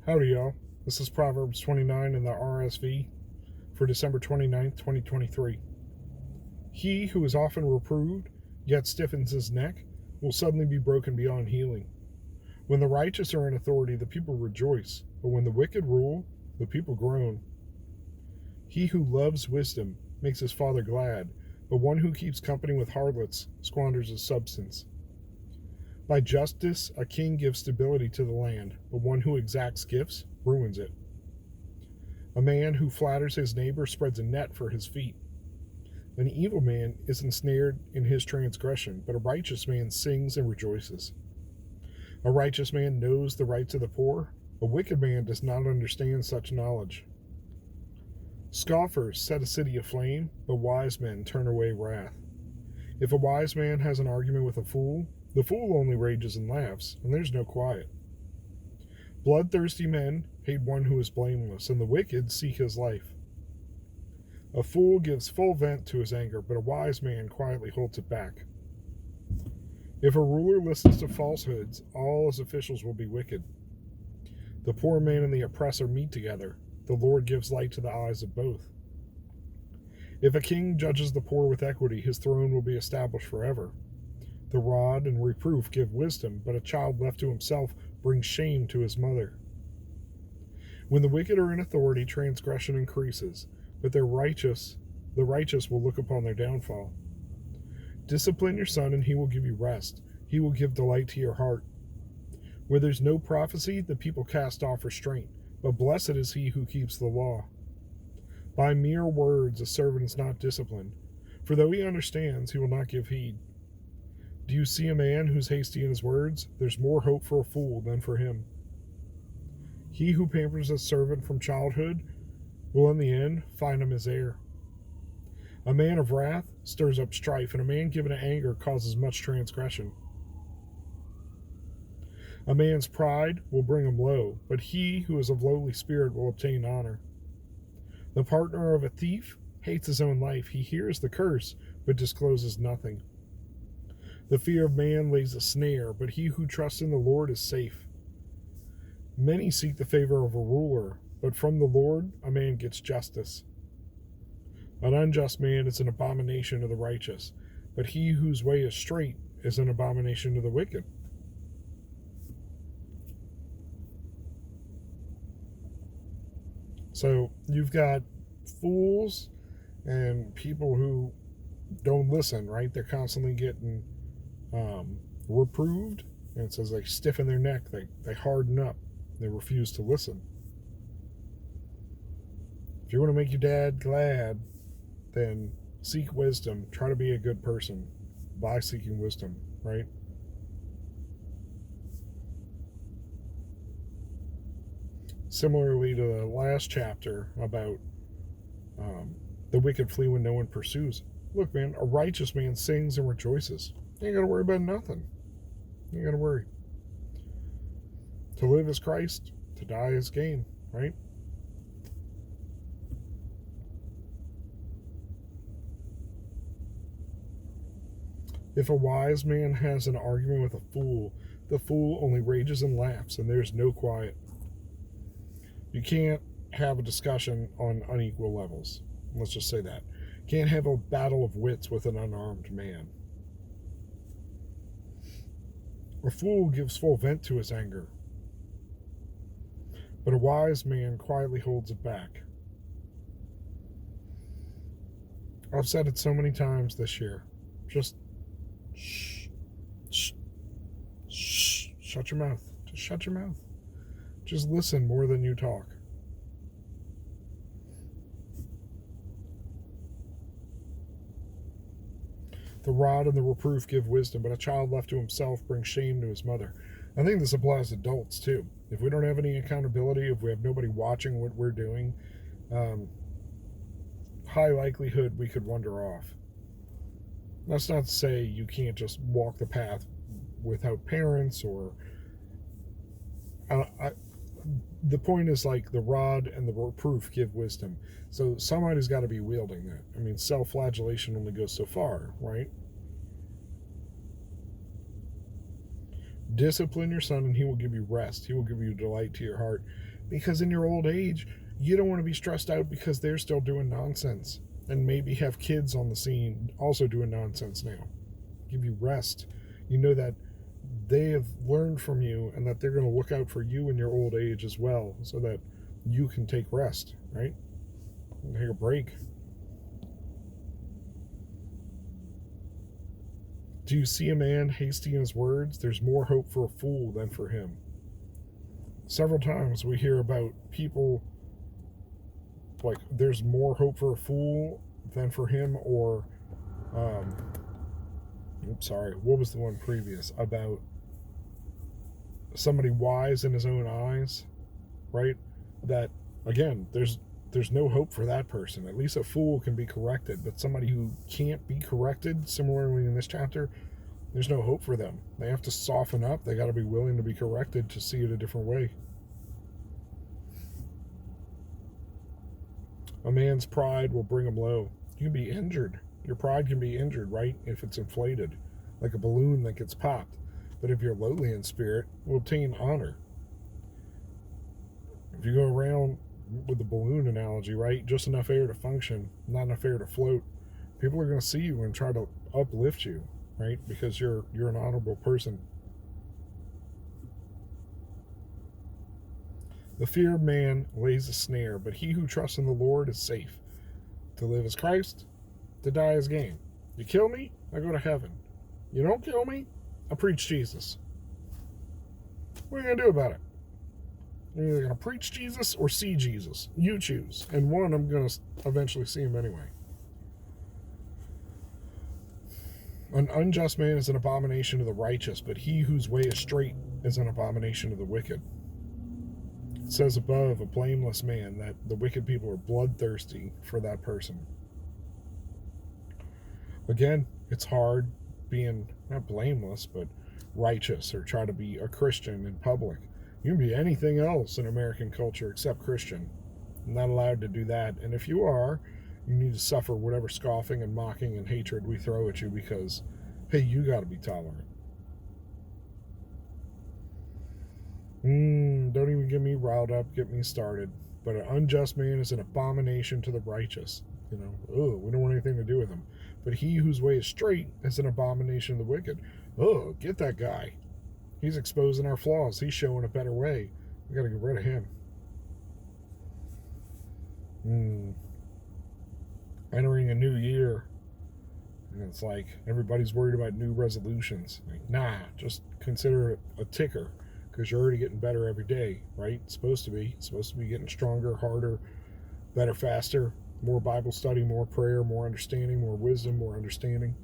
Howdy, y'all. This is Proverbs 29 in the RSV for December 29th, 2023. He who is often reproved, yet stiffens his neck, will suddenly be broken beyond healing. When the righteous are in authority, the people rejoice, but when the wicked rule, the people groan. He who loves wisdom makes his father glad, but one who keeps company with harlots squanders his substance. By justice, a king gives stability to the land, but one who exacts gifts ruins it. A man who flatters his neighbor spreads a net for his feet. An evil man is ensnared in his transgression, but a righteous man sings and rejoices. A righteous man knows the rights of the poor. A wicked man does not understand such knowledge. Scoffers set a city aflame, but wise men turn away wrath. If a wise man has an argument with a fool, the fool only rages and laughs, and there's no quiet. Bloodthirsty men hate one who is blameless, and the wicked seek his life. A fool gives full vent to his anger, but a wise man quietly holds it back. If a ruler listens to falsehoods, all his officials will be wicked. The poor man and the oppressor meet together. The Lord gives light to the eyes of both. If a king judges the poor with equity, his throne will be established forever. The rod and reproof give wisdom, but a child left to himself brings shame to his mother. When the wicked are in authority, transgression increases, but the righteous will look upon their downfall. Discipline your son, and he will give you rest. He will give delight to your heart. Where there's no prophecy, the people cast off restraint, but blessed is he who keeps the law. By mere words a servant is not disciplined, for though he understands, he will not give heed. Do you see a man who's hasty in his words? There's more hope for a fool than for him. He who pampers a servant from childhood will in the end find him his heir. A man of wrath stirs up strife, and a man given to anger causes much transgression. A man's pride will bring him low, but he who is of lowly spirit will obtain honor. The partner of a thief hates his own life. He hears the curse, but discloses nothing. The fear of man lays a snare, but he who trusts in the Lord is safe. Many seek the favor of a ruler, but from the Lord a man gets justice. An unjust man is an abomination to the righteous, but he whose way is straight is an abomination to the wicked. So you've got fools and people who don't listen, right? They're constantly getting reproved, and it says they stiffen their neck, they harden up, they refuse to listen. If you want to make your dad glad, then seek wisdom. Try to be a good person by seeking wisdom, right? Similarly to the last chapter about the wicked flee when no one pursues. Look, man, a righteous man sings and rejoices. You ain't got to worry about nothing. You ain't got to worry. To live is Christ, to die is gain, right? If a wise man has an argument with a fool, the fool only rages and laughs, and there's no quiet. You can't have a discussion on unequal levels. Let's just say that. You can't have a battle of wits with an unarmed man. A fool gives full vent to his anger, but a wise man quietly holds it back. I've said it so many times this year. Just shh, shh, shh, shut your mouth. Just shut your mouth. Just listen more than you talk. The rod and the reproof give wisdom, but a child left to himself brings shame to his mother. I think this applies to adults too. If we don't have any accountability, if we have nobody watching what we're doing, high likelihood we could wander off. That's not to say you can't just walk the path without parents or... the point is, like, the rod and the reproof give wisdom. So somebody's got to be wielding that. I mean, self-flagellation only goes so far, right? Discipline your son, and he will give you rest. He will give you delight to your heart. Because in your old age, you don't want to be stressed out because they're still doing nonsense and maybe have kids on the scene also doing nonsense now. Give you rest. You know that they have learned from you and that they're going to look out for you in your old age as well so that you can take rest, right? Take a break. Do you see a man hasty in his words? There's more hope for a fool than for him. Several times we hear about people like there's more hope for a fool than for him, or what was the one previous about somebody wise in his own eyes, right? That again, there's no hope for that person. At least a fool can be corrected, but somebody who can't be corrected, similarly in this chapter, there's no hope for them. They have to soften up. They got to be willing to be corrected to see it a different way. A man's pride will bring him low. You can be injured. Your pride can be injured, right? If it's inflated, like a balloon that gets popped. But if you're lowly in spirit, will obtain honor. If you go around with the balloon analogy, right? Just enough air to function, not enough air to float. People are going to see you and try to uplift you, right? Because you're an honorable person. The fear of man lays a snare, but he who trusts in the Lord is safe. To live is Christ, to die is gain. You kill me, I go to heaven. You don't kill me, I preach Jesus. What are you going to do about it? You're either going to preach Jesus or see Jesus. You choose. And one, I'm going to eventually see him anyway. An unjust man is an abomination to the righteous, but he whose way is straight is an abomination to the wicked. It says above, a blameless man, that the wicked people are bloodthirsty for that person. Again, it's hard being not blameless, but righteous, or try to be a Christian in public. You can be anything else in American culture except Christian. I'm not allowed to do that. And if you are, you need to suffer whatever scoffing and mocking and hatred we throw at you because, hey, you got to be tolerant. Don't even get me riled up, get me started. But an unjust man is an abomination to the righteous. We don't want anything to do with him. But he whose way is straight is an abomination to the wicked. Get that guy. He's exposing our flaws. He's showing a better way. We got to get rid of him. Entering a new year. And it's like everybody's worried about new resolutions. Like, just consider it a ticker. Because you're already getting better every day, right? It's supposed to be getting stronger, harder, better, faster, more Bible study, more prayer, more understanding, more wisdom, more understanding.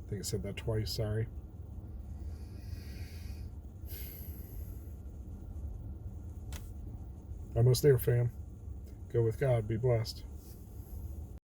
I think I said that twice, sorry. Almost there, fam. Go with God, be blessed.